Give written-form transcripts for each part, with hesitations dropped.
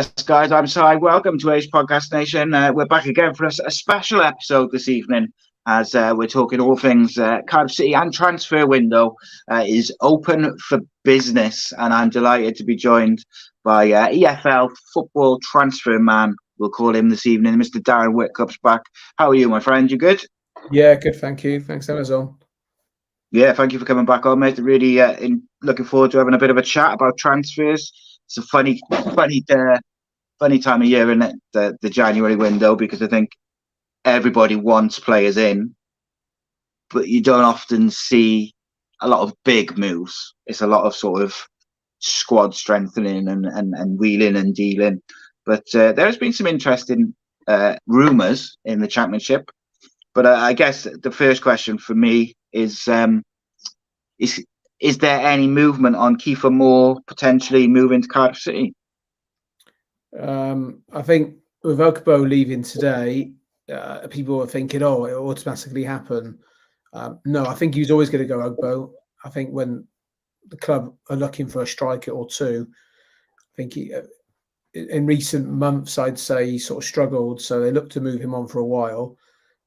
Yes, guys, I'm Si. Welcome to Age Podcast Nation. We're back again for a special episode this evening as we're talking all things Cardiff City, and transfer window is open for business. And I'm delighted to be joined by EFL football transfer man, we'll call him this evening, Mr. Darren Witcoop's back. How are you, my friend? You good? Yeah, good, thank you. Thanks, Amazon. Yeah, thank you for coming back on, mate. Really looking forward to having a bit of a chat about transfers. It's a funny time of year, isn't it? The January window, because I think everybody wants players in, but you don't often see a lot of big moves. It's a lot of sort of squad strengthening and wheeling and dealing. But there has been some interesting rumours in the Championship. But I guess the first question for me is there any movement on Keiffer Moore potentially moving to Cardiff City? I think with Ugbo leaving today, people are thinking, oh, it'll automatically happen. No, I think he's always going to go Ugbo. I think when the club are looking for a striker or two, I think in recent months, I'd say he sort of struggled. So they looked to move him on for a while.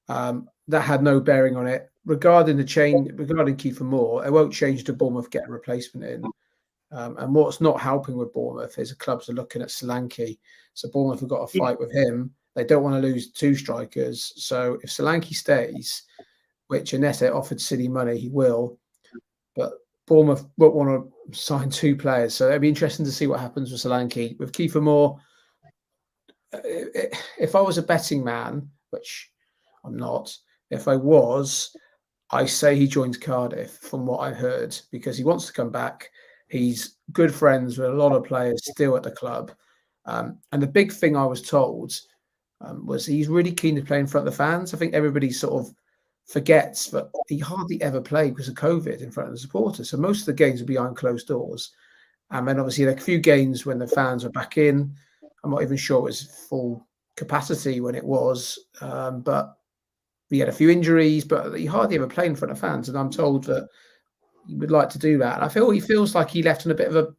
That had no bearing on it. Regarding Keiffer Moore, it won't change to Bournemouth getting a replacement in. And what's not helping with Bournemouth is the clubs are looking at Solanke. So Bournemouth have got a fight with him. They don't want to lose two strikers. So if Solanke stays, which unless they offered City money, he will. But Bournemouth won't want to sign two players. So it'd be interesting to see what happens with Solanke. With Keiffer Moore, if I was a betting man, which I'm not, if I was, I say he joins Cardiff from what I heard, because he wants to come back. He's good friends with a lot of players still at the club. And the big thing I was told was he's really keen to play in front of the fans. I think everybody sort of forgets that he hardly ever played because of COVID in front of the supporters. So most of the games are behind closed doors. And then obviously like a few games when the fans were back in. I'm not even sure it was full capacity when it was. But he had a few injuries, but he hardly ever played in front of fans. And I'm told that he would like to do that. And I feel he feels like he left on a bit of a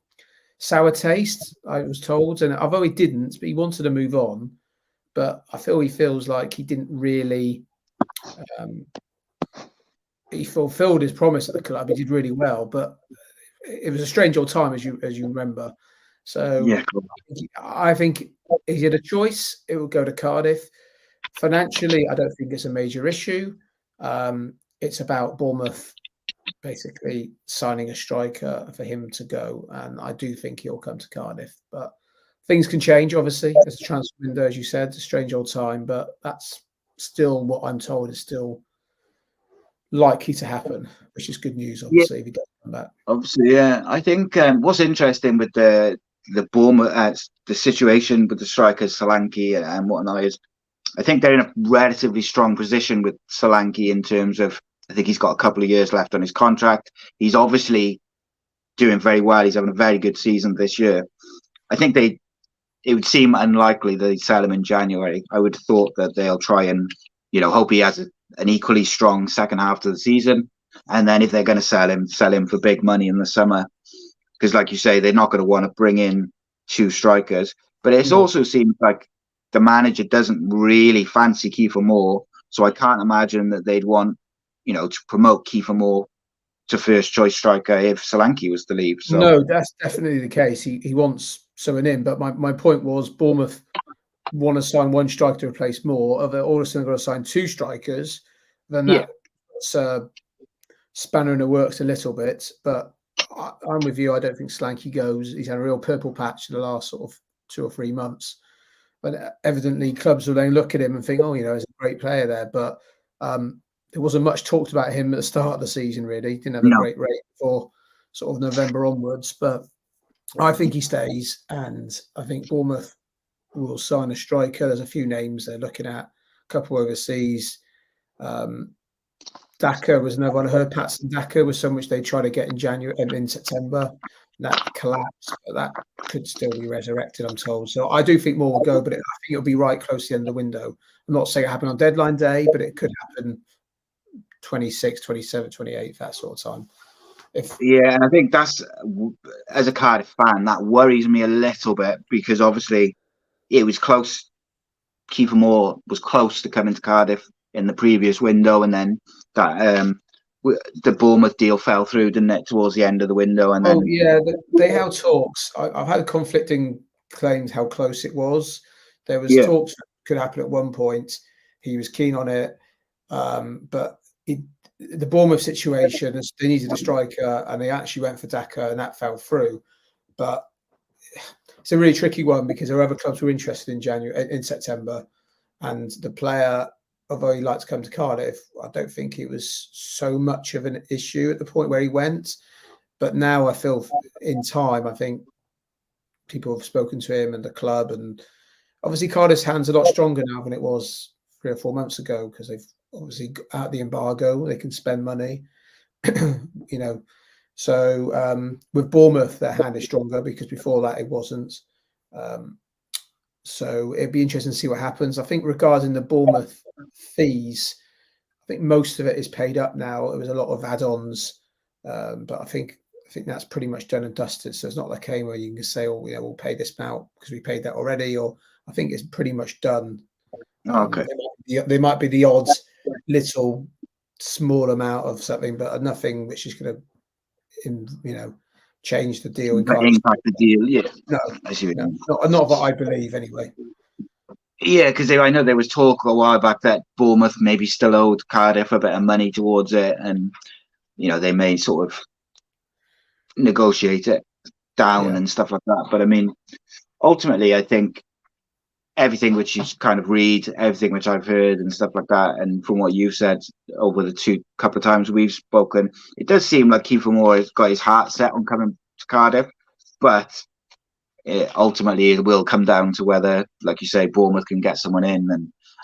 sour taste, I was told. And although he didn't, but he wanted to move on. But I feel he feels like he didn't really he fulfilled his promise at the club. He did really well, but it was a strange old time, as you remember. So yeah, I think if he had a choice, it would go to Cardiff. Financially, I don't think it's a major issue. It's about Bournemouth basically signing a striker for him to go, and I do think he'll come to Cardiff. But things can change, obviously. It's a transfer window, as you said, a strange old time, but that's still what I'm told is still likely to happen, which is good news, obviously, if he does come back. Obviously, yeah. I think what's interesting with the Bournemouth, the situation with the strikers, Solanke and whatnot, is I think they're in a relatively strong position with Solanke in terms of, I think he's got a couple of years left on his contract. He's obviously doing very well. He's having a very good season this year. I think it would seem unlikely that they'd sell him in January. I would have thought that they'll try and, hope he has an equally strong second half to the season. And then if they're going to sell him for big money in the summer. Because like you say, they're not going to want to bring in two strikers. But it also seems like the manager doesn't really fancy Keiffer Moore. So I can't imagine that they'd want, to promote Keiffer Moore to first choice striker if Solanke was to leave. So. No, that's definitely the case. He wants someone in. But my point was Bournemouth want to sign one striker to replace Moore. If they're all of a sudden going to sign two strikers, then that's spanner in the works a little bit. But I'm with you. I don't think Solanke goes. He's had a real purple patch in the last sort of 2 or 3 months. But evidently clubs will then look at him and think, he's a great player there. But there wasn't much talked about him at the start of the season, really. He didn't have a great rate for sort of November onwards. But I think he stays. And I think Bournemouth will sign a striker. There's a few names they're looking at, a couple overseas. Daka was another one. I heard Patson Daka was some which they tried to get in January and in September. That collapsed, but that could still be resurrected, I'm told. So I do think more will go, but I think it'll be right close to the end of the window. I'm not saying it happened on deadline day, but it could happen 26, 27, 28, that sort of time. Yeah, and I think that's, as a Cardiff fan, that worries me a little bit because obviously it was close. Keiffer Moore was close to coming to Cardiff in the previous window, and then that the Bournemouth deal fell through, didn't it, towards the end of the window? And then they held talks. I've had conflicting claims how close it was. There was talks that could happen at one point. He was keen on it, but the Bournemouth situation, they needed a striker, and they actually went for Daka, and that fell through. But it's a really tricky one because there are other clubs who were interested in September, and the player, although he liked to come to Cardiff, I don't think it was so much of an issue at the point where he went. But now I feel in time, I think people have spoken to him and the club, and obviously Cardiff's hand's a lot stronger now than it was 3 or 4 months ago because they've obviously got out the embargo. They can spend money, you know. So with Bournemouth, their hand is stronger because before that it wasn't. So it'd be interesting to see what happens. I think regarding the Bournemouth fees, I think most of it is paid up now. There was a lot of add-ons, but I think that's pretty much done and dusted. So it's not like a where you can say, "Oh, yeah, we'll pay this amount because we paid that already." Or I think it's pretty much done. Okay. There might be the odd little small amount of something, but nothing which is going to, change the deal. Impact the deal, yeah. No, I see what you mean. not what I believe anyway. Yeah, because I know there was talk a while back that Bournemouth maybe still owed Cardiff a bit of money towards it, and they may sort of negotiate it down and stuff like that. But I mean, ultimately, I think everything which you kind of read, everything which I've heard and stuff like that, and from what you've said over the couple of times we've spoken, it does seem like Keiffer Moore has got his heart set on coming to Cardiff, but ultimately it will come down to whether, like you say, Bournemouth can get someone in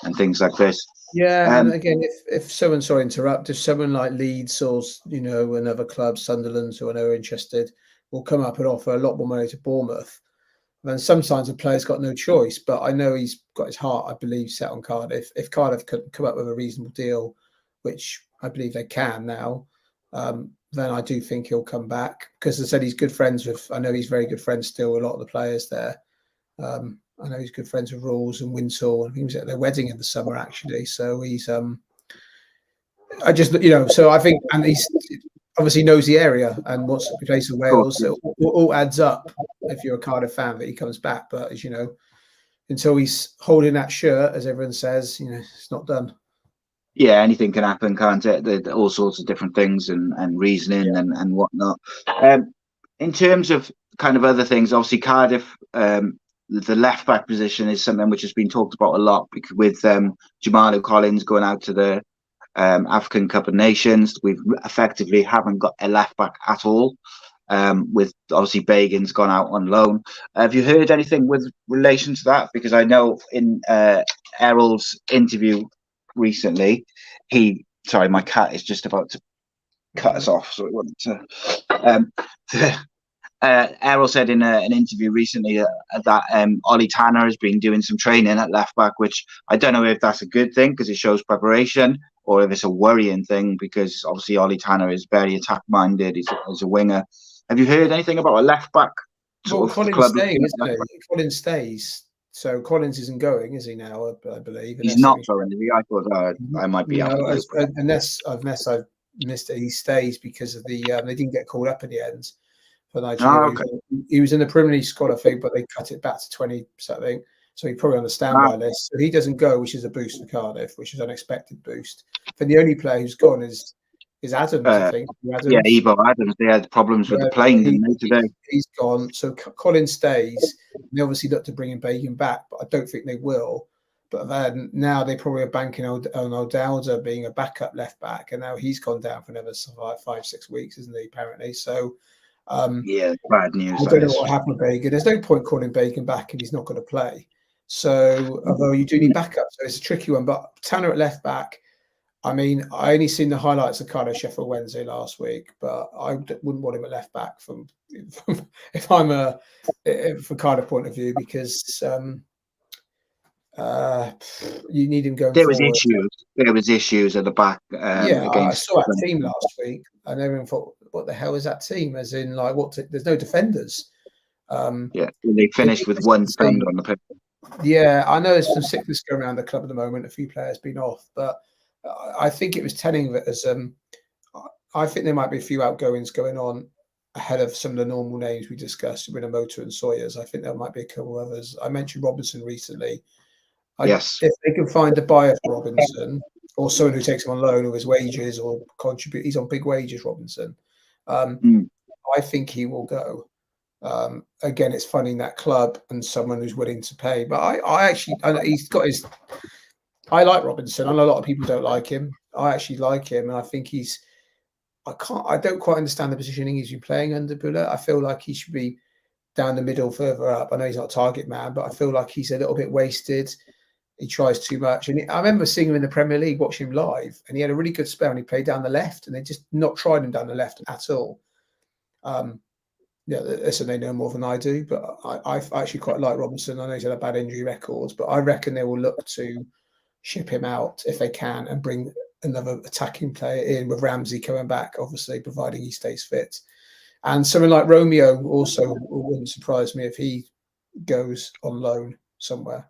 and things like this. Yeah, and again, if someone, sorry to interrupt, if someone like Leeds or another club, Sunderland, who I know are interested, will come up and offer a lot more money to Bournemouth, then sometimes the player's got no choice. But I know he's got his heart, I believe, set on Cardiff. If Cardiff could come up with a reasonable deal, which I believe they can now, then I do think he'll come back because, as I said, he's good friends with. I know he's very good friends still with a lot of the players there. I know he's good friends with Rawls and Winsall, and he was at their wedding in the summer actually. So he's I just so I think, and he's obviously knows the area and wants to play in Wales. So it all adds up if you're a Cardiff fan that he comes back. But as you know, until he's holding that shirt, as everyone says, it's not done. Yeah, anything can happen, can't it? There all sorts of different things and reasoning and whatnot. In terms of kind of other things, obviously Cardiff, the left back position is something which has been talked about a lot because with Jamalu Collins going out to the African Cup of Nations, we effectively haven't got a left back at all. With obviously Bagan's gone out on loan. Have you heard anything with relation to that? Because I know in Errol's interview recently, sorry, my cat is just about to cut us off, so it wanted to. Errol said in an interview recently that Ollie Tanner has been doing some training at left back, which I don't know if that's a good thing because it shows preparation, or if it's a worrying thing because obviously Ollie Tanner is very attack minded. He's a winger. Have you heard anything about a left back? Collins stays. So Collins isn't going, is he now? I believe he's not going. I thought I might be out. Unless I've missed it, he stays because of the they didn't get called up in the end for Nigeria. Okay. He was in the Premier League squad, I think, but they cut it back to 20 something. So he probably on the standby list. So he doesn't go, which is a boost for Cardiff, which is an unexpected boost. But the only player who's gone is Adams, I think. Adams. Yeah, Ebo Adams. They had problems with the plane, didn't they, today? He's gone. So Collins stays. They obviously look to bring Bacon back, but I don't think they will. But then now they probably are banking on O'Dowda being a backup left back, and now he's gone down for another 5-6 weeks, isn't he? Apparently, so yeah, bad news. I don't know what happened with Bacon. There's no point calling Bacon back if he's not going to play. So although you do need backup, so it's a tricky one. But Tanner at left back. I mean, I only seen the highlights of Cardiff Sheffield Wednesday last week, but I wouldn't want him at left back from if I'm from Cardiff point of view because you need him going. There was issues at the back. I saw that team last week, and everyone thought, "What the hell is that team?" As in, like, there's no defenders. They finished with one defender on the pitch. Yeah, I know there's some sickness going around the club at the moment. A few players been off, but I think it was telling that as I think there might be a few outgoings going on ahead of some of the normal names we discussed, Minamoto and Sawyers. I think there might be a couple of others. I mentioned Robinson recently. Yes. If they can find a buyer for Robinson or someone who takes him on loan or his wages or contribute, he's on big wages, Robinson. Mm. I think he will go. Again, it's finding that club and someone who's willing to pay. But I actually, he's got his. I like Robinson. I know a lot of people don't like him. I actually like him, and I think he's. I don't quite understand the positioning he's been playing under Buller. I feel like he should be down the middle, further up. I know he's not a target man, but I feel like he's a little bit wasted. He tries too much. And I remember seeing him in the Premier League, watching him live, and he had a really good spell and he played down the left, and they just not tried him down the left at all. Yeah, listen, they know more than I do, but I actually quite like Robinson. I know he's had a bad injury record, but I reckon they will look to ship him out if they can and bring another attacking player in with Ramsey coming back, obviously, providing he stays fit. And someone like Romeo also wouldn't surprise me if he goes on loan somewhere.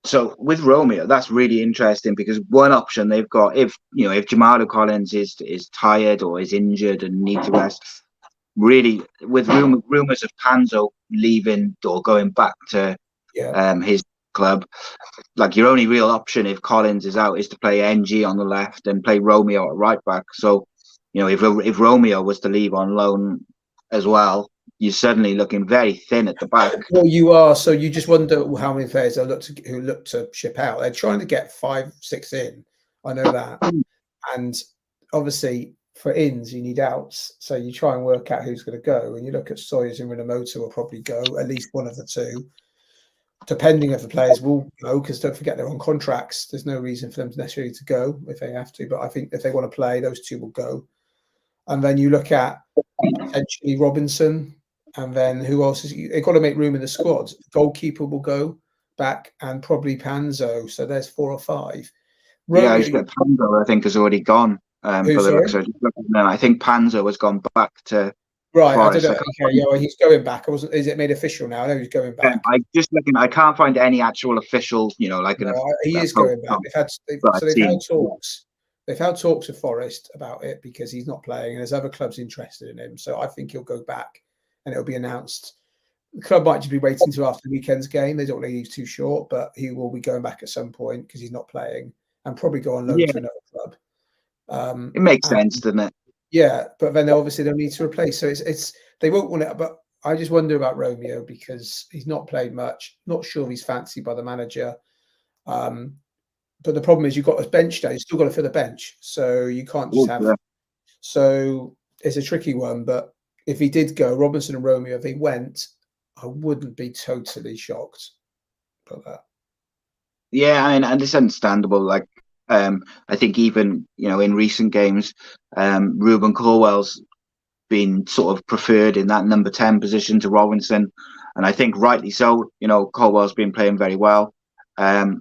So with Romeo, that's really interesting because one option they've got, if Jamado Collins is tired or is injured and needs a rest, really with rumors of Panzo leaving or going back to his club, like your only real option if Collins is out is to play NG on the left and play Romeo at right back. So, if Romeo was to leave on loan as well, you're suddenly looking very thin at the back. Well, you are. So you just wonder how many players who look to ship out. They're trying to get 5, 6 in. I know that. And obviously for ins, you need outs. So you try and work out who's going to go. And you look at Sawyers and Minamoto will probably go, at least one of the two. Depending if the players will go, because don't forget they're on contracts. There's no reason for them necessarily to go if they have to. But I think if they want to play, those two will go. And then you look at potentially Robinson. And then who else is? They've got to make room in the squad. Goalkeeper will go back, and probably Panzo. So there's 4 or 5. Panzo, I think, has already gone. I think Panzo has gone back to Right. Forest. I don't know. Okay, yeah, he's going back. Is it made official now? I know he's going back. I can't find any actual official. He is going back. They've had talks. They've had talks with Forest about it because he's not playing, and there's other clubs interested in him. So I think he'll go back. And it'll be announced. The club might just be waiting until after the weekend's game. They don't want to leave too short, but he will be going back at some point because he's not playing and probably go on loan to another club. It makes sense, doesn't it? Yeah, but then obviously they'll need to replace. So it's they won't want it. But I just wonder about Romeo because he's not played much. Not sure he's fancied by the manager. But the problem is you've got a bench now. You've still got to fill the bench, so you can't just have. So it's a tricky one, but. If he did go, Robinson and Romeo, if they went, I wouldn't be totally shocked about that. Yeah, and it's understandable. Like, I think even in recent games, Ruben Colwell's been sort of preferred in that number 10 position to Robinson, and I think rightly so. Colwell's been playing very well. I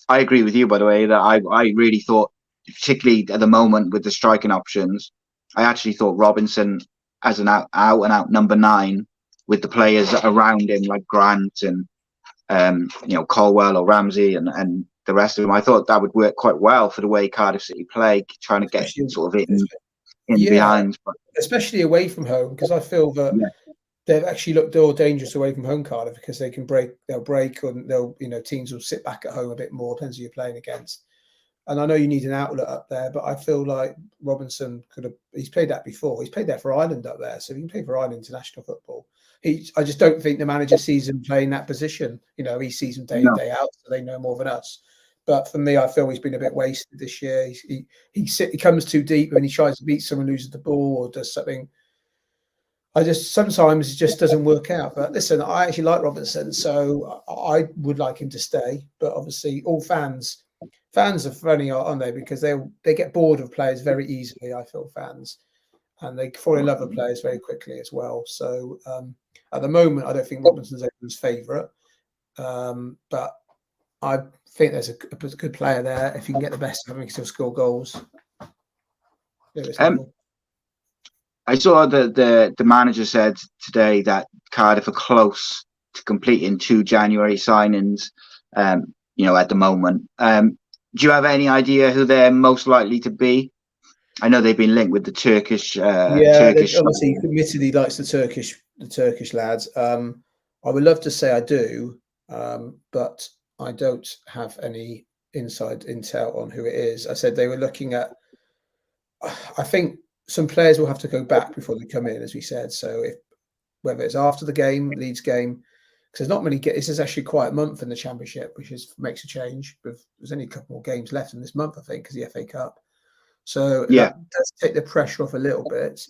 agree with you, by the way, that I really thought, particularly at the moment with the striking options, I actually thought Robinson as an out and out number 9 with the players around him like Grant and Colwell or Ramsey and the rest of them. I thought that would work quite well for the way Cardiff City play, trying to get sort of in behind, especially away from home, because I feel that they've actually looked all dangerous away from home, Cardiff, because they can break, and they'll teams will sit back at home a bit more, depends who you're playing against. And I know you need an outlet up there, but I feel like Robinson he's played that before. He's played that for Ireland up there. So he can play for Ireland international football. I just don't think the manager sees him playing that position. He sees him day in, day out, so they know more than us. But for me, I feel he's been a bit wasted this year. He comes too deep when he tries to beat someone, loses the ball or does something. Sometimes it just doesn't work out. But listen, I actually like Robinson, so I would like him to stay. But obviously, all fans are funny, aren't they? Because they get bored of players very easily. I feel fans, and they fall in love with players very quickly as well. So at the moment, I don't think Robinson's everyone's favourite, but I think there's a good player there. If you can get the best of him, he can still score goals. I saw the manager said today that Cardiff are close completing 2 January signings. At the moment, do you have any idea who they're most likely to be? I know they've been linked with the Turkish. Obviously committed. He likes the Turkish lads. I would love to say I do, but I don't have any inside intel on who it is. I said they were looking at. I think some players will have to go back before they come in, as we said. So whether it's after the Leeds game, because there's not many. This is actually quite a month in the Championship, which makes a change. There's only a couple more games left in this month, I think, because the FA Cup. So that does take the pressure off a little bit.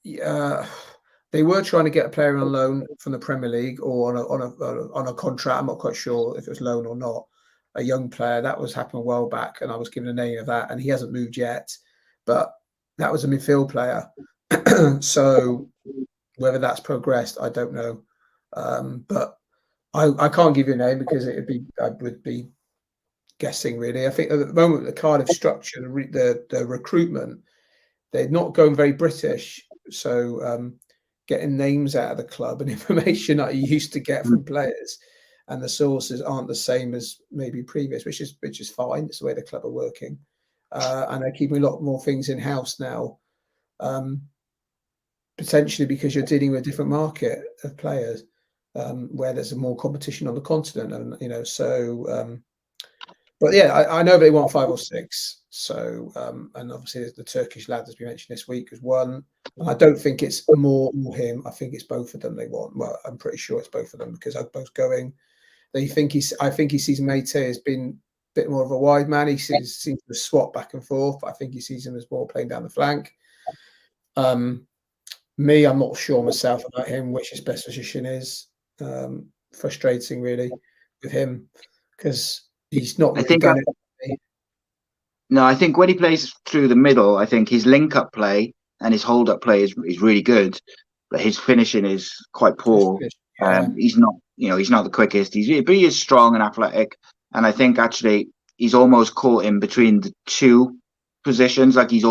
They were trying to get a player on loan from the Premier League or on a contract. I'm not quite sure if it was loan or not. A young player that was happening a while back, and I was given a name of that, and he hasn't moved yet. But that was a midfield player. So whether that's progressed, I don't know. But I can't give you a name because I would be guessing really. I think at the moment the Cardiff structure, the recruitment, they're not going very British. So getting names out of the club and information that you used to get from players, and the sources aren't the same as maybe previous, which is fine. It's the way the club are working, and they're keeping a lot more things in house now. Potentially because you're dealing with a different market of players, where there's more competition on the continent, and so. But yeah, I know they want 5 or 6. So, and obviously the Turkish lad, as we mentioned this week, is one. And I don't think it's more him. I think it's both of them they want. Well, I'm pretty sure it's both of them because they're both going. I think he sees Mate as being a bit more of a wide man. He seems to swap back and forth. But I think he sees him as more playing down the flank. Me, I'm not sure myself about him, which his best position is. Frustrating, really, with him because he's not really done it. No, I think when he plays through the middle, I think his link-up play and his hold-up play is really good, but his finishing is quite poor. He's not the quickest. But he is strong and athletic, and I think actually he's almost caught in between the two positions. Like he's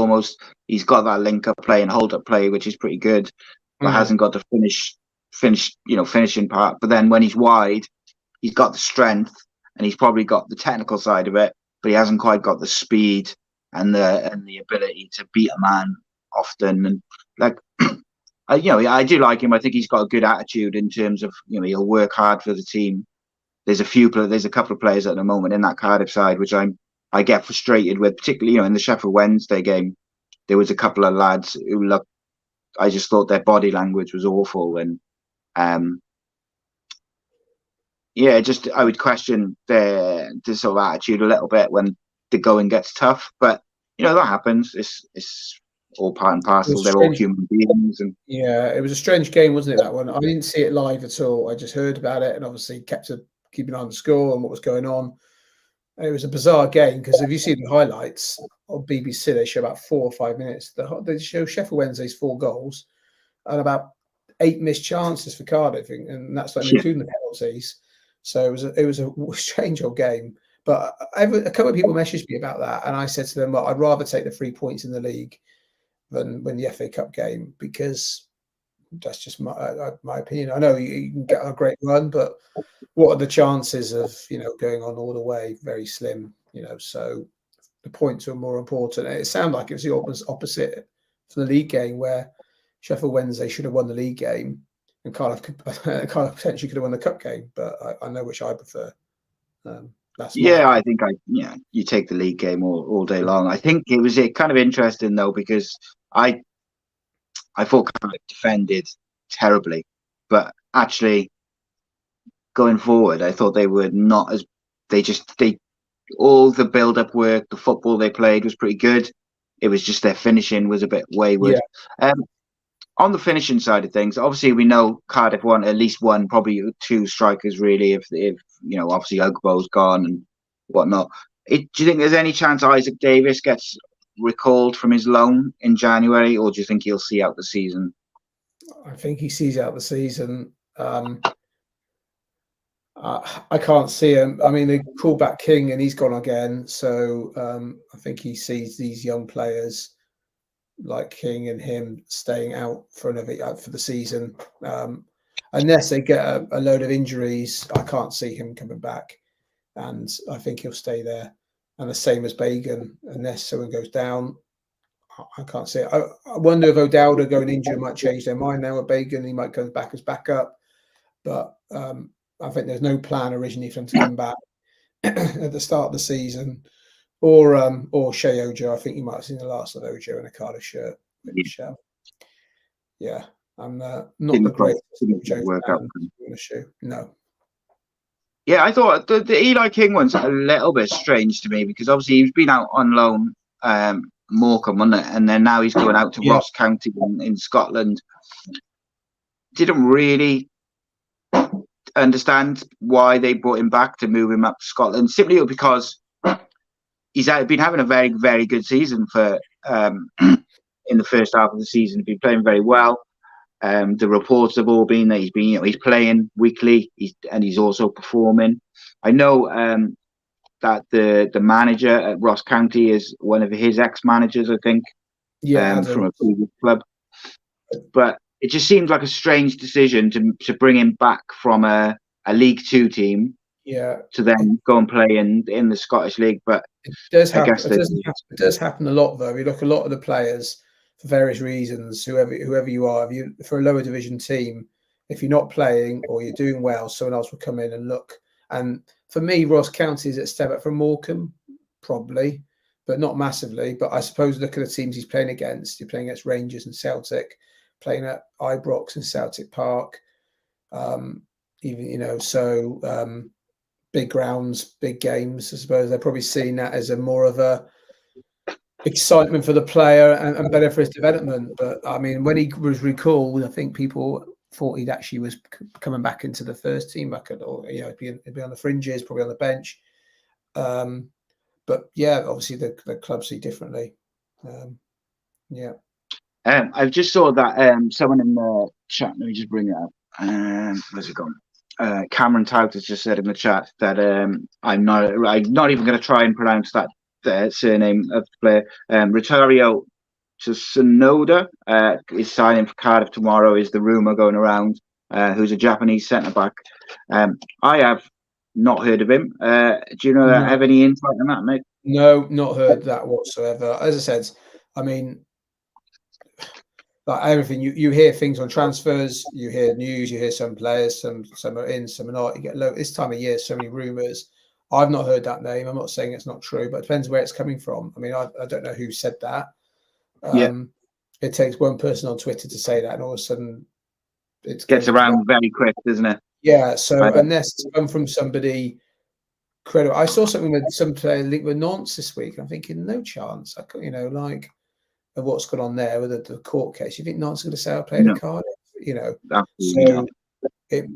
got that link-up play and hold-up play, which is pretty good, but hasn't got the finishing part. But then when he's wide, he's got the strength and he's probably got the technical side of it, but he hasn't quite got the speed and the ability to beat a man often. And like, I do like him. I think he's got a good attitude in terms of, he'll work hard for the team. There's a couple of players at the moment in that Cardiff side which I get frustrated with, particularly in the Sheffield Wednesday game. There was a couple of lads who I just thought their body language was awful, and I would question their sort of attitude a little bit when the going gets tough. But that happens. It's all part and parcel. They're all human beings. And yeah, it was a strange game, wasn't it? That one. I didn't see it live at all. I just heard about it and obviously keeping an eye on the score and what was going on. And it was a bizarre game because if you see the highlights on BBC, they show about 4 or 5 minutes. They show Sheffield Wednesday's 4 goals and about 8 missed chances for Cardiff, and that's not including the penalties. So it was a strange old game. But a couple of people messaged me about that, and I said to them, well, I'd rather take the 3 points in the league than win the FA Cup game, because that's just my opinion. I know you can get a great run, but what are the chances of going on all the way? Very slim. So the points are more important. And it sounded like it was the opposite for the league game, where Sheffield Wednesday should have won the league game, and Cardiff potentially could have won the cup game. But I know which I prefer. I think you take the league game all day long. I think it was kind of interesting though, because I thought Cardiff defended terribly, but actually going forward, I thought they were not as all the build-up work, the football they played was pretty good. It was just their finishing was a bit wayward. Yeah. On the finishing side of things, obviously we know Cardiff want at least one, probably 2 strikers really. If obviously Ugbo's gone and whatnot. Do you think there's any chance Isaac Davis gets recalled from his loan in January, or do you think he'll see out the season? I think he sees out the season. I can't see him. I mean, they called back King and he's gone again. So I think he sees these young players like King and him staying out for the season. unless they get a load of injuries, I can't see him coming back, and I think he'll stay there. And the same as Bagan, unless someone goes down, I can't see it. I wonder if O'Dowda going injured might change their mind now with Bagan. He might come back as backup, but I think there's no plan originally for him to come back at the start of the season. Or Shea Ojo. I think you might have seen the last of Ojo in a Cardiff shirt. Which, yeah, I'm not the greatest Ojo fan in the shoe. No. Yeah, I thought the Eli King one's a little bit strange to me because obviously he's been out on loan, Morecambe, wasn't it? And then now he's going out to Ross County in Scotland. Didn't really understand why they brought him back to move him up to Scotland, simply because he's been having a very, very good season for in the first half of the season. He's been playing very well. The reports have all been that he's playing weekly, and he's also performing. I know that the manager at Ross County is one of his ex-managers, I think, from a previous club. But it just seems like a strange decision to bring him back from a League Two team, to then go and play in the Scottish League. But it does happen. It does happen a lot, though. You look, a lot of the players, for various reasons, whoever you are, for a lower division team, if you're not playing or you're doing well, someone else will come in and look. And for me, Ross County is a step up from Morecambe, probably, but not massively. But I suppose look at the teams he's playing against. You're playing against Rangers and Celtic, playing at Ibrox and Celtic Park. Big grounds, big games. I suppose they're probably seeing that as a more of a excitement for the player and better for his development. But I mean, when he was recalled, I think people thought he'd actually was coming back into the first team, or he'd be on the fringes, probably on the bench. But yeah, obviously the clubs see differently. I've just saw that someone in the chat. Let me just bring it up. Where's it gone? Cameron Tout has just said in the chat that I'm not even going to try and pronounce that surname of the player. Rotario Tsunoda is signing for Cardiff tomorrow, is the rumour going around, who's a Japanese centre-back. I have not heard of him. Do you have any insight on that, mate? No, not heard that whatsoever. As I said, I mean, like everything, you hear things on transfers, you hear news, you hear some players, some are in, some are not. You get this time of year, so many rumours. I've not heard that name. I'm not saying it's not true, but it depends where it's coming from. I mean, I don't know who said that. It takes one person on Twitter to say that, and all of a sudden it gets around very quick, doesn't it? Yeah. So unless it's come from somebody credible, I saw something with some player linked with Nantes this week. I'm thinking, no chance. Of what's gone on there with the court case. You think Nantes going to say I played a card? So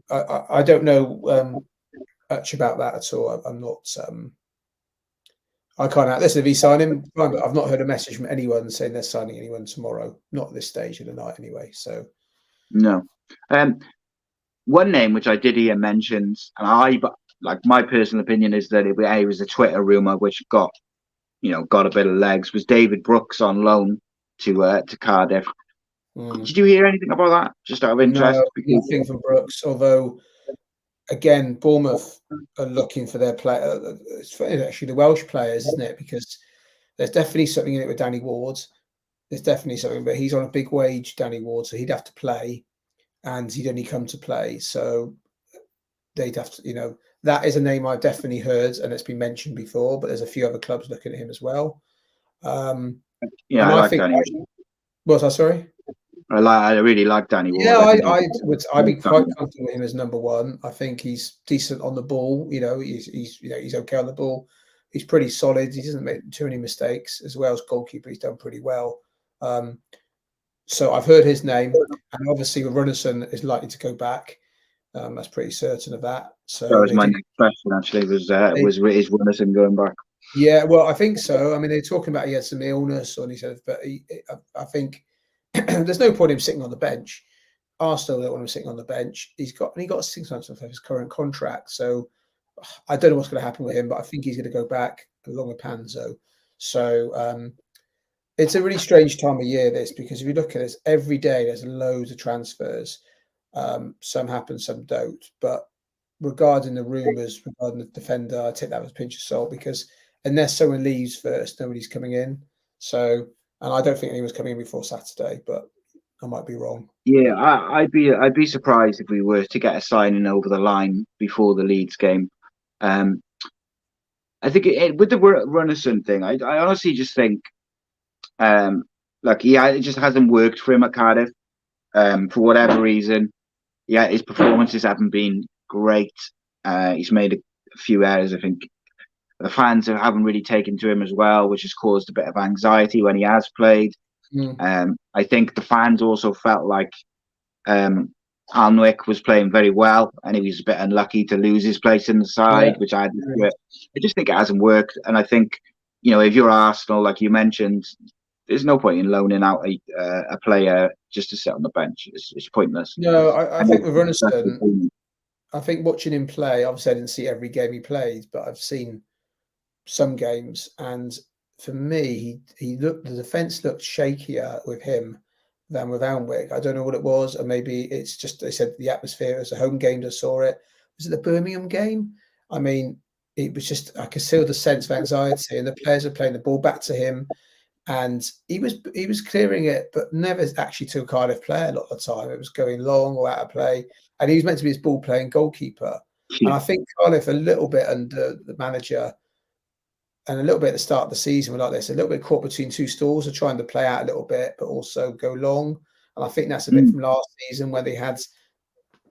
I don't know much about that at all. I'm not. I can't. Listen, if he's signing, but I've not heard a message from anyone saying they're signing anyone tomorrow. Not at this stage of the night, anyway. So no. One name which I did hear mentioned, and my personal opinion is that it was a Twitter rumor which got a bit of legs, was David Brooks on loan to Cardiff. Did you hear anything about that? Just out of interest? No, nothing from Brooks. Although, again, Bournemouth are looking for their player. It's actually the Welsh players, isn't it? Because there's definitely something in it with Danny Ward. There's definitely something, but he's on a big wage, Danny Ward, so he'd have to play, and he'd only come to play. So they'd have to, that is a name I've definitely heard, and it's been mentioned before. But there's a few other clubs looking at him as well. I like Danny. Was I sorry? I really like Danny Ward. Yeah, I'd be quite comfortable with him as number one. I think he's decent on the ball. He's okay on the ball. He's pretty solid. He doesn't make too many mistakes. As well as goalkeeper, he's done pretty well. So I've heard his name, and obviously Runnison is likely to go back. That's pretty certain of that. So that was my next question. Actually, was is Runnison going back? Yeah, well, I think so. I mean, they're talking about he had some illness, and he said, but I think there's no point in him sitting on the bench. Arsenal don't want him sitting on the bench. He got 6 months of his current contract, so I don't know what's going to happen with him, but I think he's going to go back along with Panzo. So it's a really strange time of year, this, because if you look at this, every day there's loads of transfers. Some happen, some don't. But regarding the rumours regarding the defender, I take that with a pinch of salt, because unless someone leaves first, nobody's coming in. So, and I don't think anyone's coming in before Saturday, but I might be wrong. Yeah, I'd be surprised if we were to get a signing over the line before the Leeds game. I think with the Runnison thing, I honestly just think, it just hasn't worked for him at Cardiff, for whatever reason. Yeah, his performances haven't been great. He's made a few errors. I think the fans haven't really taken to him as well, which has caused a bit of anxiety when he has played. I think the fans also felt like Alnwick was playing very well, and he was a bit unlucky to lose his place in the side, which I just think it hasn't worked. And I think, if you're Arsenal, like you mentioned, there's no point in loaning out a player just to sit on the bench. It's pointless. No, I think with Runnison, I think watching him play, obviously I didn't see every game he played, but I've seen some games, and for me, the defence looked shakier with him than with Alnwick. I don't know what it was, or maybe it's just, they said the atmosphere. It was a home game that saw it. Was it the Birmingham game? I mean, it was just, I could feel the sense of anxiety, and the players were playing the ball back to him, and he was clearing it, but never actually to a Cardiff player a lot of the time. It was going long or out of play, and he was meant to be his ball playing goalkeeper. And I think Cardiff a little bit under the manager, and a little bit at the start of the season were like this, a little bit caught between two stools of trying to play out a little bit, but also go long. And I think that's a bit from last season, where they had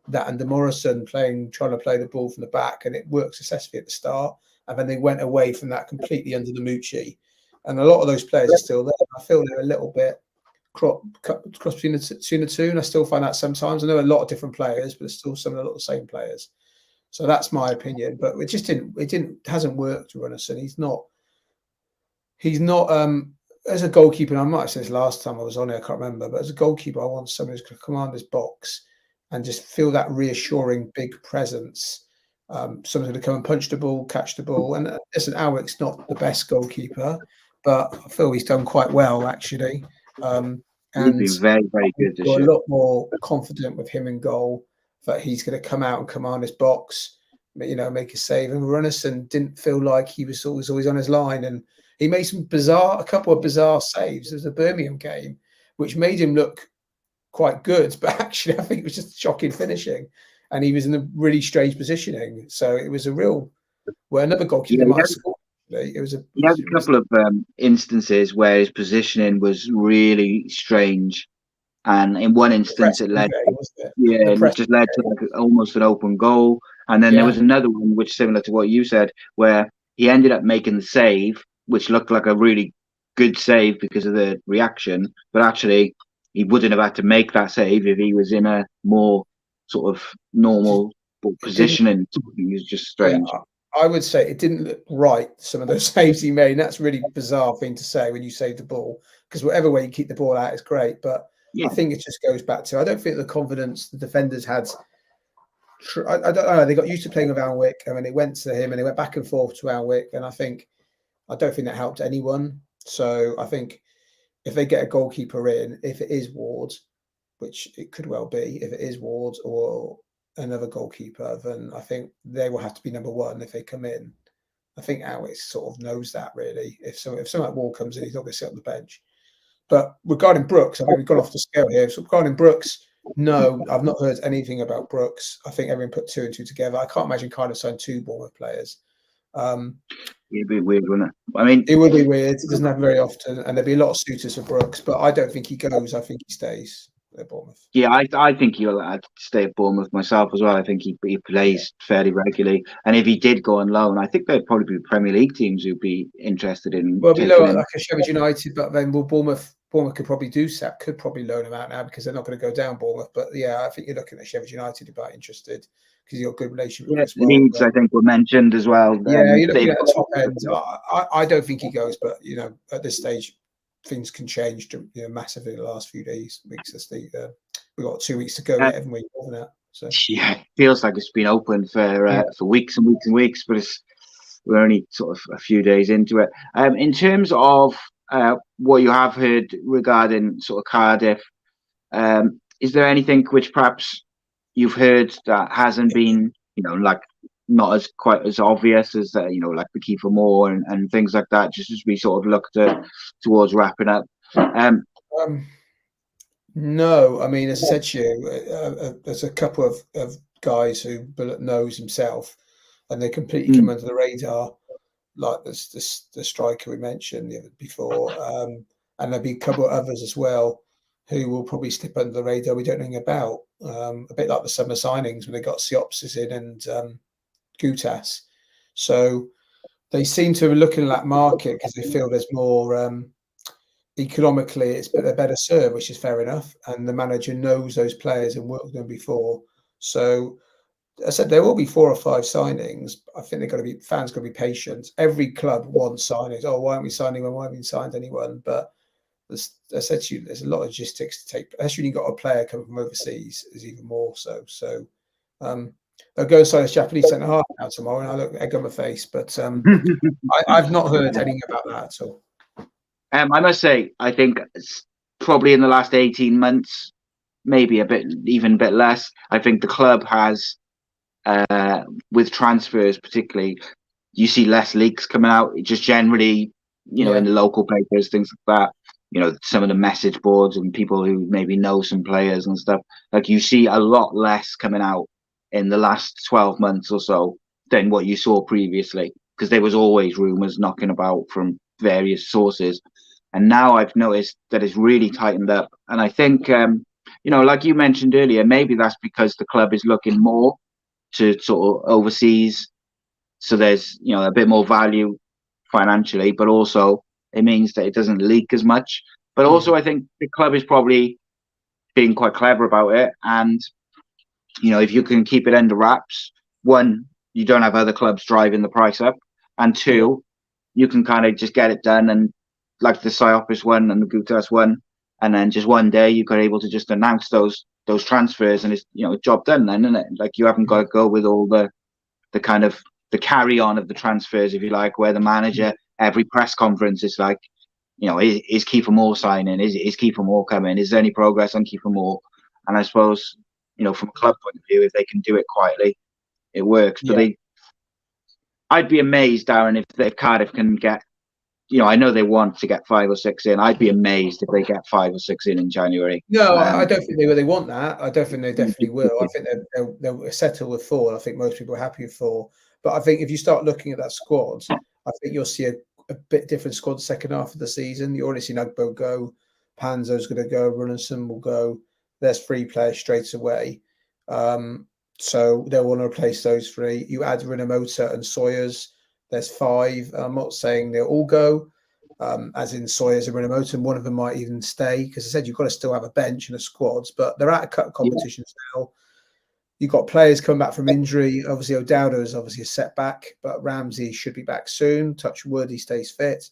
that under Morrison trying to play the ball from the back, and it worked successfully at the start. And then they went away from that completely under the Mucci. And a lot of those players are still there. I feel they're a little bit cross between the two, and I still find that sometimes. I know a lot of different players, but there's still some of the same players. So that's my opinion. But it just hasn't worked with Runnison. He's not as a goalkeeper, and I might have said this last time I was on here, I can't remember, but as a goalkeeper, I want someone who's going to command his box and just feel that reassuring big presence. Someone's going to come and punch the ball, catch the ball. And listen, Alwick's not the best goalkeeper, but I feel he's done quite well, actually. And he's been very, very good this year. A lot more confident with him in goal, that he's going to come out and command his box, make a save. And Runnison didn't feel like he was always on his line, and he made a couple of bizarre saves. There's a Birmingham game, which made him look quite good, but actually I think it was just shocking finishing, and he was in a really strange positioning. So it was another goalkeeper might have scored. He had a couple of instances where his positioning was really strange. And in one instance, it just led to like almost an open goal. And then there was another one, which similar to what you said, where he ended up making the save, which looked like a really good save because of the reaction. But actually, he wouldn't have had to make that save if he was in a more sort of normal positioning. It was just strange. Yeah, I would say it didn't look right, some of those saves he made. And that's a really bizarre thing to say when you save the ball, because whatever way you keep the ball out is great. But I think it just goes back to, I don't think the confidence the defenders had. I don't know. They got used to playing with Alnwick, and when they went to him and they went back and forth to Alnwick, and I don't think that helped anyone. So I think if they get a goalkeeper in, if it is Ward, which it could well be, if it is Ward or another goalkeeper, then I think they will have to be number one if they come in. I think Alnwick sort of knows that, really. If someone like Ward comes in, he's not going to sit on the bench. But regarding Brooks, I think we've gone off the scale here. So regarding Brooks, no, I've not heard anything about Brooks. I think everyone put 2 and 2 together. I can't imagine Cardiff signed 2 Bournemouth players. It'd be weird, wouldn't it? I mean, it would be weird. It doesn't happen very often, and there'd be a lot of suitors for Brooks. But I don't think he goes. I think he stays at Bournemouth. Yeah, I think he'll stay at Bournemouth myself as well. I think he plays fairly regularly, and if he did go on loan, I think there'd probably be Premier League teams who'd be interested in. Well, below like a Sheffield United, but then Bournemouth could probably could probably loan him out now, because they're not going to go down Bournemouth. But yeah, I think you're looking at Sheffield United about interested, because you've got a good relationship with as well. Leeds, I think, were mentioned as well. Yeah, you're looking at the top end. I don't think he goes, but at this stage, things can change massively in the last few weeks. We've got 2 weeks to go, haven't we? So yeah, it feels like it's been open for weeks and weeks and weeks, but we're only sort of a few days into it. In terms of what you have heard regarding sort of Cardiff, is there anything which perhaps you've heard that hasn't been, like not as quite as obvious as like the Keiffer Moore and things like that, just as we sort of look towards wrapping up? No, I mean, as I said to you, there's a couple of guys who Bullock knows himself, and they completely come under the radar, like the striker we mentioned before, and there'll be a couple of others as well who will probably slip under the radar we don't know anything about. A bit like the summer signings when they got Siopsis in and Gutas. So they seem to be looking at that market because they feel there's more economically, they're better served, which is fair enough. And the manager knows those players and worked with them before. So I said there will be 4 or 5 signings. I think fans got to be patient. Every club wants signings. Oh, why aren't we signing anyone? Why haven't we signed anyone? But as I said to you, there's a lot of logistics to take. Especially when you've got a player coming from overseas, is even more so. So they'll go and sign a Japanese centre half now tomorrow, and I look egg on my face. But I've not heard anything about that at all. I must say, I think probably in the last 18 months, maybe even a bit less, I think the club has, with transfers particularly, you see less leaks coming out. Just generally, in the local papers, things like that. Some of the message boards and people who maybe know some players and stuff. Like, you see a lot less coming out in the last 12 months or so than what you saw previously, because there was always rumours knocking about from various sources. And now I've noticed that it's really tightened up. And I think, like you mentioned earlier, maybe that's because the club is looking more to sort of overseas. So there's, a bit more value financially, but also it means that it doesn't leak as much. But also I think the club is probably being quite clever about it. And, if you can keep it under wraps, one, you don't have other clubs driving the price up. And two, you can kind of just get it done, and like the Siopis one and the Gutas one, and then just one day you got able to just announce those transfers, and it's job done then, isn't it? Like, you haven't got to go with all the kind of the carry on of the transfers, if you like, where the manager every press conference is like, is Keiffer Moore signing? Is Keiffer Moore coming? Is there any progress on Keiffer Moore? And I suppose, from a club point of view, if they can do it quietly, it works. But I'd be amazed, Darren, if Cardiff can get, I know they want to get 5 or 6 in. I'd be amazed if they get 5 or 6 in January. No, I don't think they want that. I don't think they definitely will. I think they'll settle with 4. I think most people are happy with 4. But I think if you start looking at that squad, I think you'll see a bit different squad second half of the season. You already see Ugbo go, Panzo's going to go, Runnison will go. There's 3 players straight away. So they'll want to replace those 3. You add Rinomota and Sawyers, there's 5. I'm not saying they'll all go, as in Sawyers and Rinomota, and one of them might even stay, because I said you've got to still have a bench and a squads, but they're out of cut competitions now. You've got players coming back from injury. Obviously, O'Dowda is obviously a setback, but Ramsey should be back soon. Touch wood, he stays fit.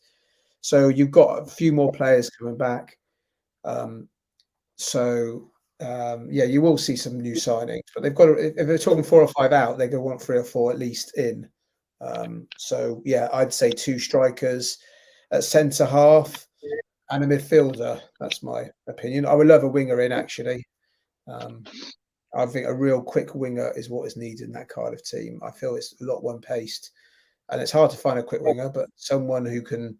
So you've got a few more players coming back. You will see some new signings, but they've got to, if they're talking 4 or 5 out, they're going to want 3 or 4 at least in. I'd say 2 strikers at centre half and a midfielder. That's my opinion. I would love a winger in, actually. I think a real quick winger is what is needed in that Cardiff team. I feel it's a lot one-paced, and it's hard to find a quick winger, but someone who can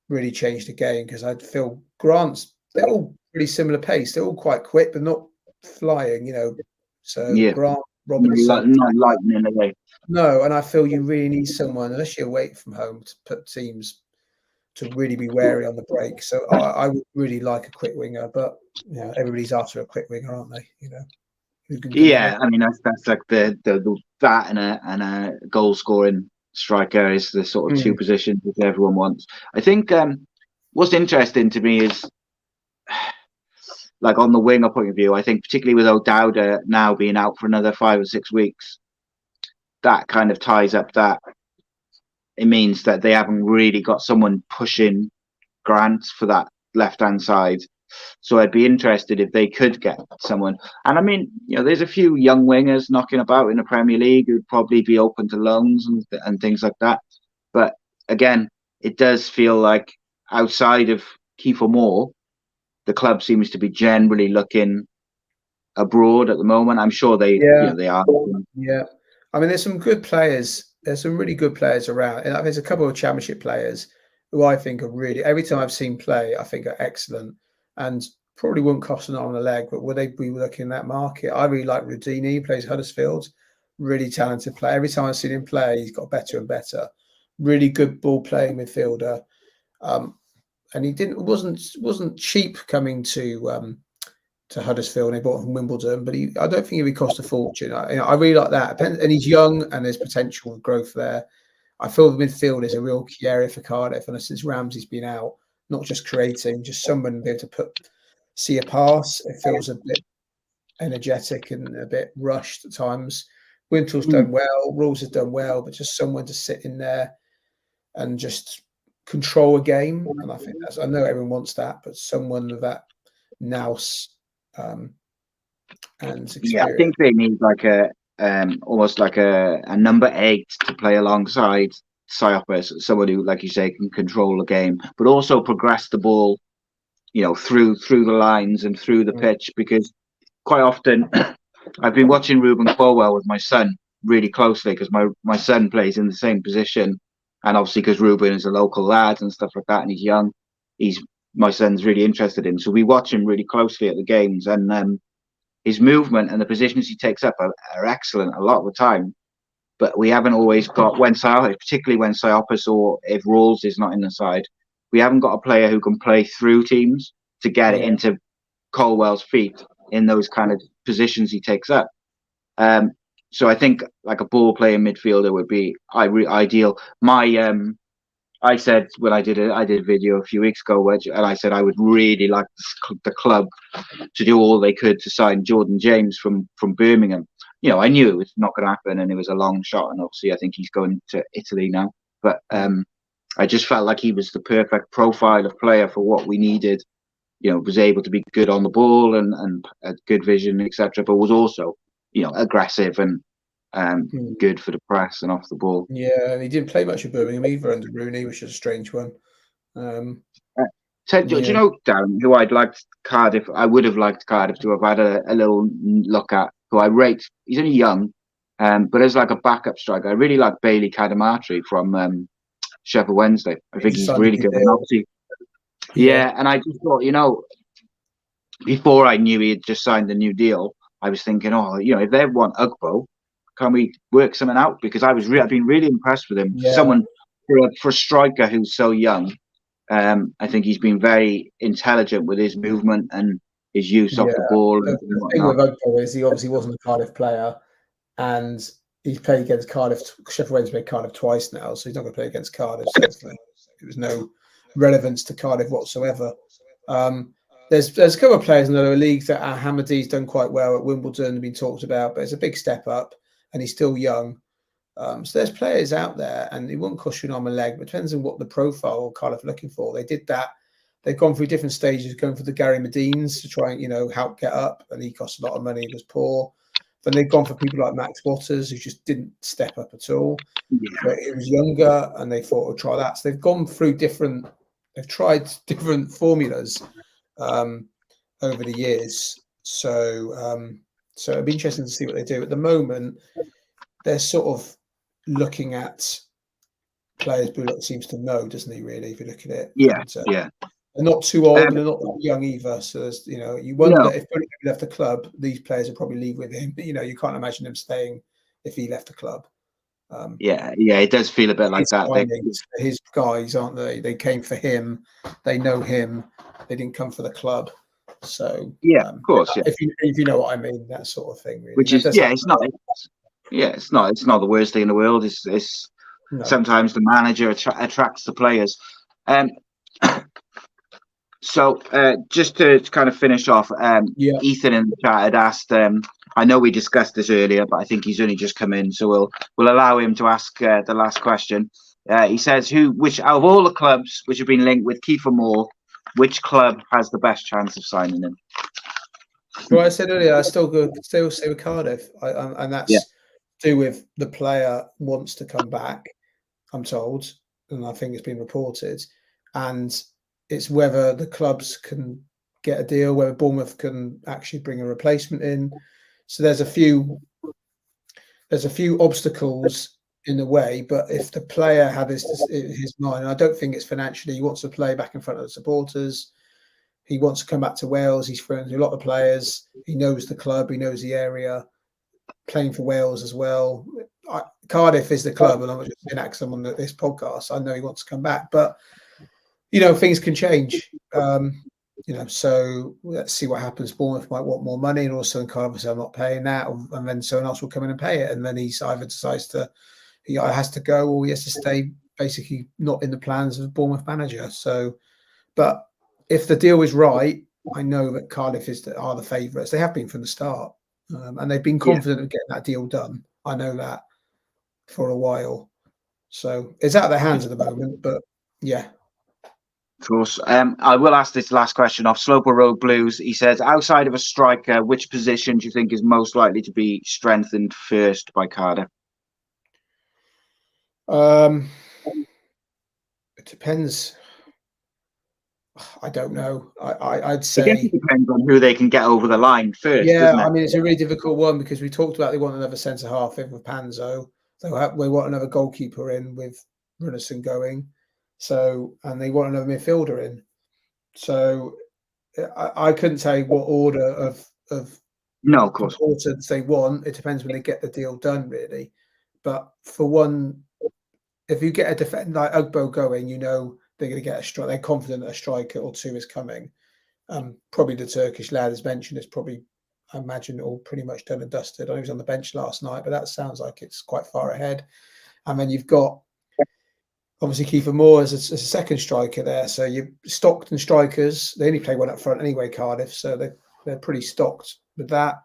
really change the game, because I feel they're all pretty similar pace. They're all quite quick, but not flying, So Grant, Robinson, not lightning away. No, and I feel you really need someone, unless you're away from home, to put teams to really be wary on the break. So I would really like a quick winger, but everybody's after a quick winger, aren't they? Yeah, I mean that's like the that and a goal scoring striker is the sort of 2 positions that everyone wants. I think what's interesting to me is, like, on the winger point of view, I think particularly with O'Dowda now being out for another 5 or 6 weeks, that kind of ties up that. It means that they haven't really got someone pushing Grant for that left-hand side. So I'd be interested if they could get someone. And I mean, there's a few young wingers knocking about in the Premier League who'd probably be open to loans and things like that. But again, it does feel like outside of Keiffer Moore, the club seems to be generally looking abroad at the moment. I'm sure they they are. Yeah, I mean, there's some good players. There's some really good players around, and there's a couple of championship players who I think are really. Every time I've seen play, I think are excellent, and probably wouldn't cost an arm and a leg. But would they be looking in that market? I really like Rudini. He plays Huddersfield, really talented player. Every time I've seen him play, he's got better and better. Really good ball playing midfielder, and he wasn't cheap coming to Huddersfield, and he bought him from Wimbledon, but I don't think he would cost a fortune. I really like that, and he's young, and there's potential growth there. I feel the midfield is a real key area for Cardiff, and since Ramsey's been out, not just creating, just someone be able to see a pass. It feels a bit energetic and a bit rushed at times. Wintl's done well, Rules has done well, but just someone to sit in there and just control a game. And I think I know everyone wants that, but someone of that nous and experience. Yeah, I think they need like a almost like a number 8 to play alongside Siopis, someone who, like you say, can control the game, but also progress the ball, through the lines and through the pitch. Because quite often, I've been watching Ruben Colwell with my son really closely, because my son plays in the same position, and obviously because Ruben is a local lad and stuff like that, and he's young, my son's really interested in. So we watch him really closely at the games, and his movement and the positions he takes up are excellent a lot of the time. But we haven't always got, particularly when Siopis or if Rawls is not in the side, we haven't got a player who can play through teams to get it into Colwell's feet in those kind of positions he takes up. So I think like a ball playing midfielder would be ideal. I said when I did a video a few weeks ago, and I said I would really like the club to do all they could to sign Jordan James from Birmingham. I knew it was not going to happen, and it was a long shot, and obviously I think he's going to Italy now. But I just felt like he was the perfect profile of player for what we needed. Was able to be good on the ball and had good vision, etc., but was also aggressive and good for the press and off the ball. Yeah, and he didn't play much of Birmingham either under Rooney, which is a strange one. Do you know, Darren, who I would have liked Cardiff to have had a little look at, who I rate? He's only young, but as like a backup striker, I really like Bailey Cadamartri from Sheffield Wednesday. I think he's really good. And obviously, and I just thought, before I knew he had just signed a new deal, I was thinking, if they want Ugbo, can we work something out? Because I've been really impressed with him. Yeah. Someone for a striker who's so young, I think he's been very intelligent with his movement and his use of the ball. The thing with Ugbo is he obviously wasn't a Cardiff player, and he's played against Cardiff. Sheffield Wednesday played Cardiff twice now, so he's not going to play against Cardiff. So it was no relevance to Cardiff whatsoever. There's a couple of players in the lower leagues that Hamadi's done quite well at Wimbledon, been talked about, but it's a big step up, and he's still young. So there's players out there, and it won't cost you an arm and a leg, but it depends on what the profile Cardiff are looking for. They did that. They've gone through different stages, going for the Gary Medines to try and, help get up, and he cost a lot of money, he was poor. Then they've gone for people like Max Waters, who just didn't step up at all. But he was younger, and they thought, we'll try that. So they've gone through they've tried different formulas over the years. So it'd be interesting to see what they do. At the moment, they're sort of looking at players Bullock seems to know, doesn't he, really, if you look at it? They're not too old, but they're not that young either. So there's, you wonder if Bullock left the club, these players would probably leave with him. But, you can't imagine him staying if he left the club. It does feel a bit like that. His guys, aren't they? They came for him. They know him. They didn't come for the club. So of course, if you know what I mean, that sort of thing. Really. Which is it's not. It's not the worst thing in the world. It's sometimes the manager attracts the players. So just to kind of finish off, Ethan in the chat had asked. I know we discussed this earlier, but I think he's only just come in, so we'll allow him to ask the last question. He says, which out of all the clubs which have been linked with Keiffer Moore, which club has the best chance of signing him? Well, I said earlier, I still stay with Cardiff, and that's to do with the player wants to come back, I'm told, and I think it's been reported, and it's whether the clubs can get a deal, whether Bournemouth can actually bring a replacement in. So there's a few obstacles in the way, but if the player had his mind, I don't think it's financially. He wants to play back in front of the supporters. He wants to come back to Wales. He's friends with a lot of players. He knows the club. He knows the area. Playing for Wales as well. Cardiff is the club, and I'm just saying that because I'm on this podcast. I know he wants to come back, but things can change. So let's see what happens. Bournemouth might want more money, and also in Cardiff say I'm not paying that, and then someone else will come in and pay it, and then he either decides he either has to go or he has to stay. Basically, not in the plans of the Bournemouth manager. So, but if the deal is right, I know that Cardiff are the favourites. They have been from the start, and they've been confident of getting that deal done. I know that for a while. So it's out of their hands at the moment, but yeah. Of course. I will ask this last question off Sloper Road Blues. He says, outside of a striker, which position do you think is most likely to be strengthened first by Cardiff? It depends. I don't know. I'd say I guess it depends on who they can get over the line first. Yeah, doesn't it? I mean, it's a really difficult one because we talked about they want another centre half in with Panzo. They want another goalkeeper in with Runnison going. So, and they want another midfielder in. So, I couldn't tell you what order of no, of course, importance they want. It depends when they get the deal done, really. But for one, if you get a defender like Ugbo going, they're going to get a strike. They're confident that a striker or two is coming. Probably the Turkish lad, as mentioned, is probably, I imagine, all pretty much done and dusted. I know he was on the bench last night, but that sounds like it's quite far ahead. And then you've got obviously Keiffer Moore as a second striker there. So you Stockton strikers. They only play one up front anyway, Cardiff, so they're pretty stocked with that.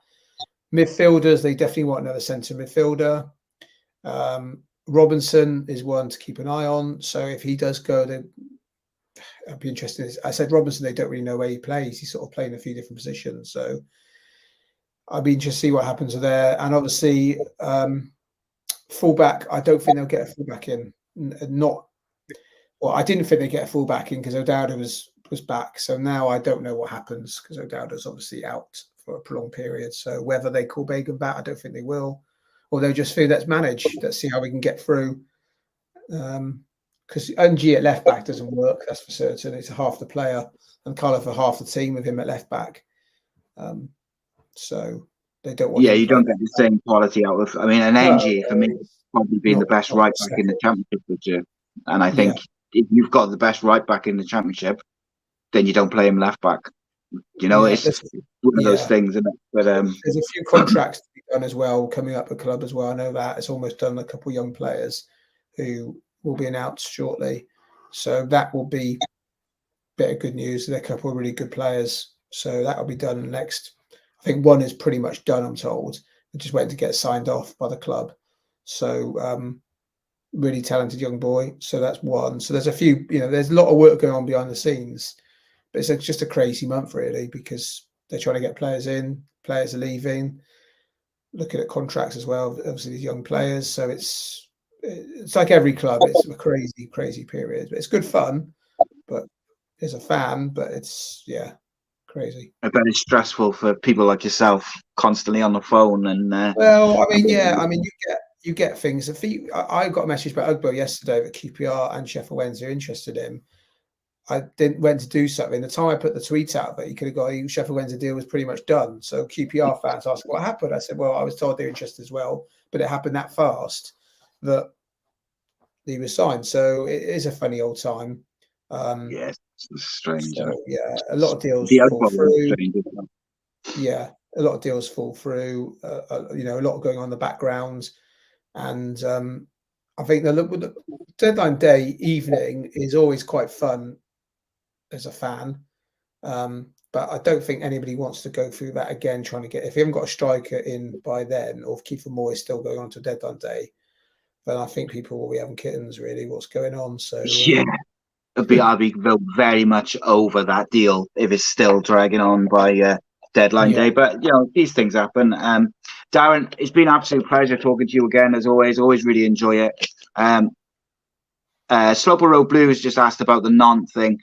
Midfielders, they definitely want another centre midfielder. Robinson is one to keep an eye on. So if he does go, I'd be interested. I said Robinson, they don't really know where he plays. He's sort of playing a few different positions. So I'd be interested to see what happens there. And obviously, fullback, I don't think they'll get a fullback in. I didn't think they'd get a fullback in because O'Dowda was back. So now I don't know what happens because O'Dowda's obviously out for a prolonged period. So whether they call Bagan back, I don't think they will. Or they'll just feel let's manage. Let's see how we can get through. Because NG at left back doesn't work, that's for certain. It's half the player and Cardiff for half the team with him at left back. So they don't want. Yeah, you don't get the same quality out of. I mean, an NG for me probably been the best right back in the Championship this year, and I think if you've got the best right back in the Championship, then you don't play him left back. It's one of those things, isn't it? But there's a few contracts to be done as well coming up at the club as well. I know that it's almost done. A couple of young players who will be announced shortly, so that will be a bit of good news. They're a couple of really good players, so that will be done next. I think one is pretty much done, I'm told. They're just waiting to get signed off by the club. So really talented young boy. So that's one. So there's a few. There's a lot of work going on behind the scenes. But it's just a crazy month, really, because they're trying to get players in. Players are leaving. Looking at contracts as well, obviously these young players. So it's like every club. It's a crazy, crazy period. But it's good fun. But as a fan, but it's crazy. I bet it's stressful for people like yourself, constantly on the phone and. You get things. I got a message about Ugbo yesterday that QPR and Sheffield Wednesday are interested in. I went to do something. The time I put the tweet out that you could have got Sheffield Wednesday deal was pretty much done. So QPR fans asked what happened. I said, well, I was told they're interested as well, but it happened that fast that he was signed. So it is a funny old time. Yes, it's strange. So, a lot of deals fall through. Yeah, a lot of deals fall through. A lot going on in the background, and I think the deadline day evening is always quite fun as a fan, but I don't think anybody wants to go through that again. Trying to get, if you haven't got a striker in by then, or if Keiffer Moore is still going on to deadline day, then I think people will be having kittens. Really, what's going on? So I'd be very much over that deal if it's still dragging on by deadline day. But these things happen. Darren, it's been an absolute pleasure talking to you again, as always. Always really enjoy it. Sloper Road Blues just asked about the non thing.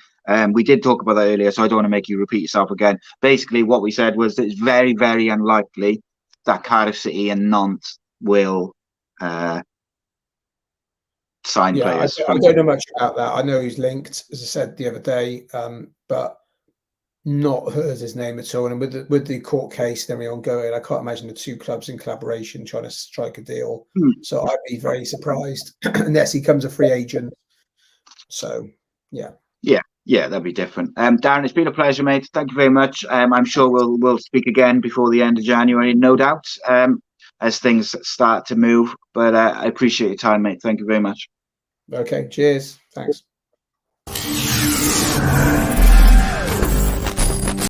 We did talk about that earlier, so I don't want to make you repeat yourself again. Basically, what we said was that it's very, very unlikely that Cardiff City and Nantes will sign players. I don't know much about that. I know he's linked, as I said the other day, but not heard his name at all. And with the court case and everything ongoing, I can't imagine the two clubs in collaboration trying to strike a deal. So I'd be very surprised unless he comes a free agent. So yeah. Yeah, that'd be different. Darren, it's been a pleasure, mate. Thank you very much. I'm sure we'll speak again before the end of January, no doubt, as things start to move. But I appreciate your time, mate. Thank you very much. Okay, cheers. Thanks.